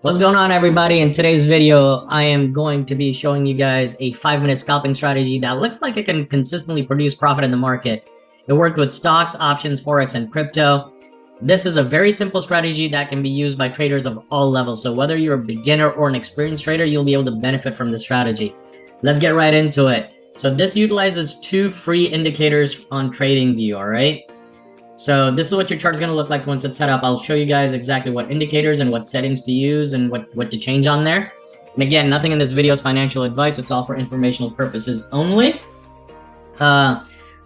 What's going on, everybody? In today's video, I am going to be showing you guys a 5-minute scalping strategy that looks like it can consistently produce profit in the market. It worked with stocks, options, forex, and crypto. This is a very simple strategy that can be used by traders of all levels. So whether you're a beginner or an experienced trader, you'll be able to benefit from this strategy. Let's get right into it. So this utilizes 2 free indicators on Tradingview, all right? So this is what your chart is going to look like once it's set up. I'll show you guys exactly what indicators and what settings to use and what to change on there. And again, nothing in this video is financial advice. It's all for informational purposes only. So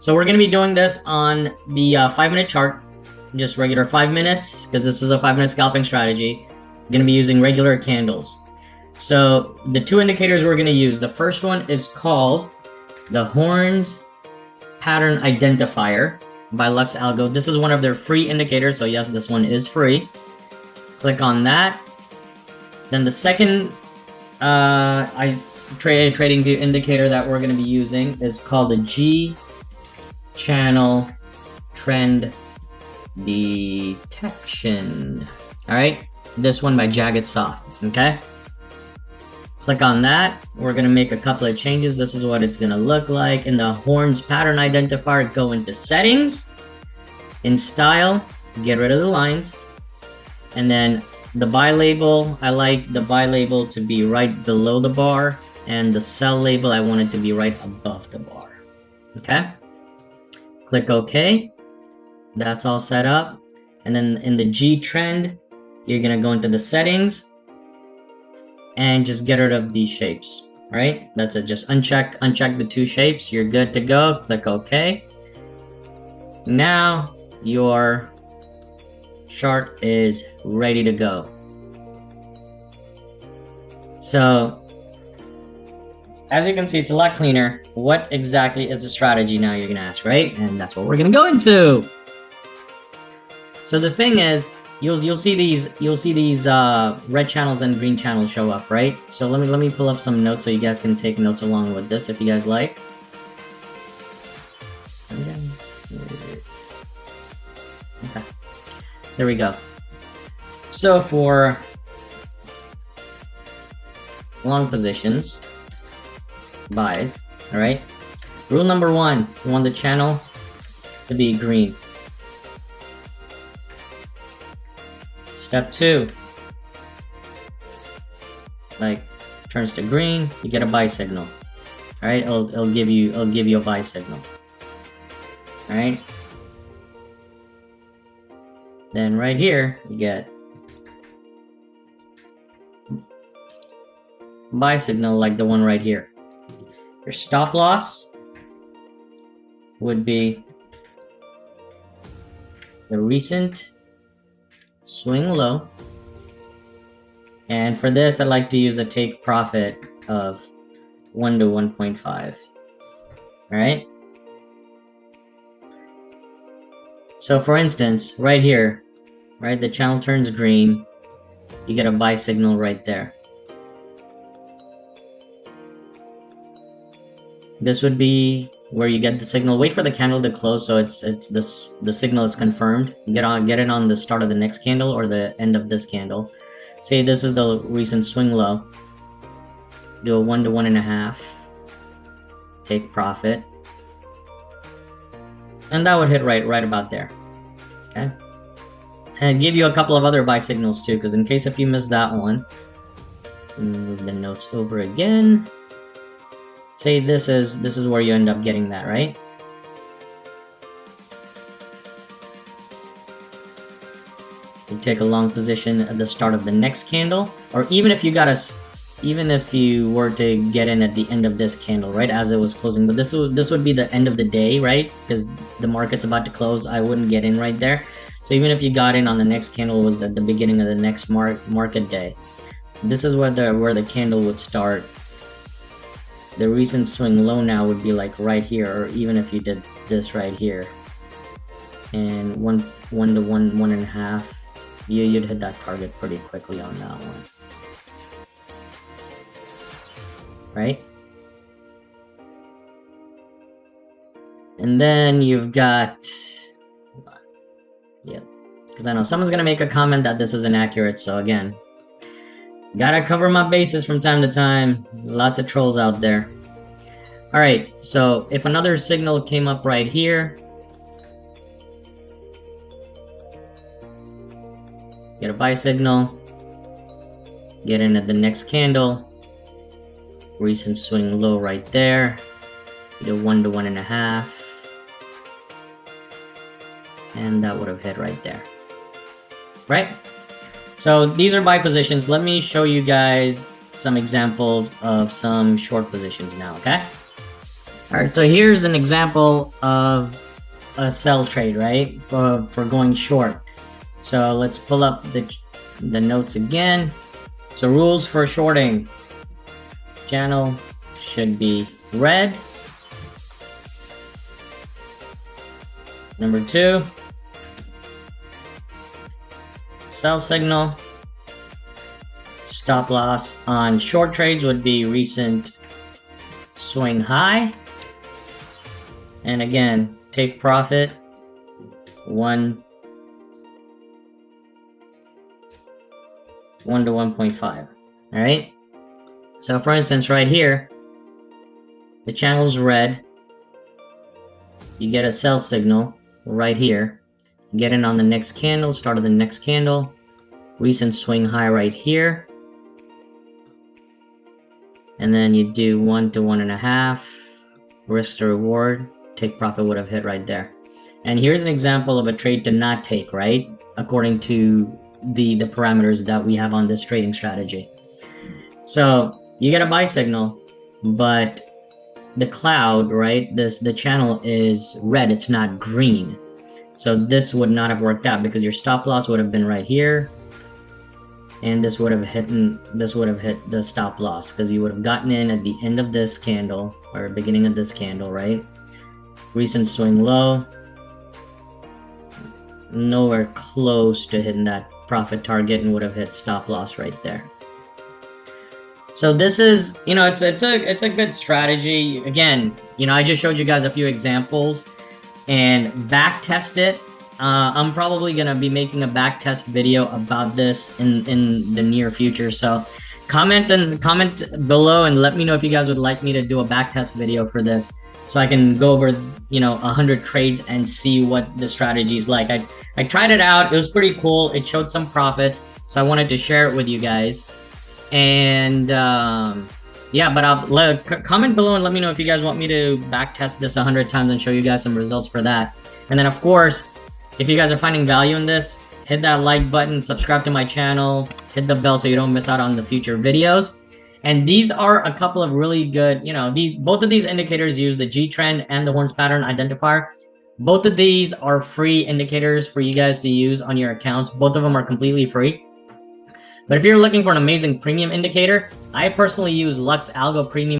we're going to be doing this on the 5-minute chart, just regular 5 minutes, because this is a 5-minute scalping strategy. I'm going to be using regular candles. So the 2 indicators we're going to use, the first one is called the Horns Pattern Identifier by Lux Algo. This is one of their free indicators, so yes, this one is free. Click on that. Then the second Tradingview indicator that we're going to be using is called the G channel trend detection. All right, this one by Jagged Soft. Okay, click on that. We're going to make a couple of changes. This is what it's going to look like. In the Horns Pattern Identifier, go into settings. In style, get rid of the lines. And then the buy label, I like the buy label to be right below the bar. And the sell label, I want it to be right above the bar. Okay? Click OK. That's all set up. And then in the G trend, you're going to go into the settings and just get rid of these shapes. All right, that's it. Just uncheck the 2 shapes. You're good to go. Click OK. Now your chart is ready to go. So as you can see, it's a lot cleaner. What exactly is the strategy now, you're gonna ask, right? And that's what we're gonna go into. So the thing is, you'll see these red channels and green channels show up, right? So let me pull up some notes so you guys can take notes along with this if you guys like. Okay, there we go. So for long positions, buys, all right, rule number 1, you want the channel to be green. Step 2, like turns to green, you get a buy signal. All right, it'll give you a buy signal. All right. Then right here you get buy signal like the one right here. Your stop loss would be the recent swing low, and for this I like to use a take profit of 1 to 1.5. all right, so for instance right here, right, the channel turns green, you get a buy signal right there. This would be where you get the signal. Wait for the candle to close so the signal is confirmed. Get it on the start of the next candle or the end of this candle. Say this is the recent swing low. Do a 1 to 1.5. Take profit. And that would hit right about there. Okay. And give you a couple of other buy signals too, because in case if you missed that one, move the notes over again. Say this is where you end up getting that, right? You take a long position at the start of the next candle, or even if you were to get in at the end of this candle, right, as it was closing. But this would be the end of the day, right? Because the market's about to close. I wouldn't get in right there. So even if you got in on the next candle was at the beginning of the next market day, this is where the candle would start. The recent swing low now would be like right here, or even if you did this right here, and 1 to 1.5, you'd hit that target pretty quickly on that one, right? And then you've got, yeah, because I know someone's gonna make a comment that this is inaccurate. So again, Gotta cover my bases from time to time. Lots of trolls out there. All right, so if another signal came up right here, get a buy signal, get in at the next candle, recent swing low right there, either 1 to 1.5, and that would have hit right there, right? So these are buy positions. Let me show you guys some examples of some short positions now, okay? All right, so here's an example of a sell trade, right? For going short. So let's pull up the notes again. So rules for shorting. Channel should be red. Number 2, sell signal. Stop loss on short trades would be recent swing high. And again, take profit 1 to 1.5. All right. So for instance, right here, the channel's red. You get a sell signal right here. Get in on the next candle, start of the next candle. Recent swing high right here. And then you do 1 to 1.5. Risk to reward. Take profit would have hit right there. And here's an example of a trade to not take, right? According to the parameters that we have on this trading strategy. So you get a buy signal, but the cloud, right? The channel is red, it's not green. So this would not have worked out because your stop loss would have been right here. And this would have hit the stop loss because you would have gotten in at the end of this candle or beginning of this candle, right? Recent swing low. Nowhere close to hitting that profit target and would have hit stop loss right there. So this is, it's a good strategy. Again, I just showed you guys a few examples and back test it. I'm probably gonna be making a back test video about this in the near future. So comment below and let me know if you guys would like me to do a back test video for this, so I can go over 100 trades and see what the strategy is like. I tried it out. It was pretty cool. It showed some profits, so I wanted to share it with you guys. And yeah, but comment below and let me know if you guys want me to back test this 100 times and show you guys some results for that. And then of course, if you guys are finding value in this, hit that like button, subscribe to my channel, hit the bell so you don't miss out on the future videos. And these are a couple of really good, both of these indicators use the G trend and the horns pattern identifier. Both of these are free indicators for you guys to use on your accounts. Both of them are completely free. But if you're looking for an amazing premium indicator, I personally use Lux Algo Premium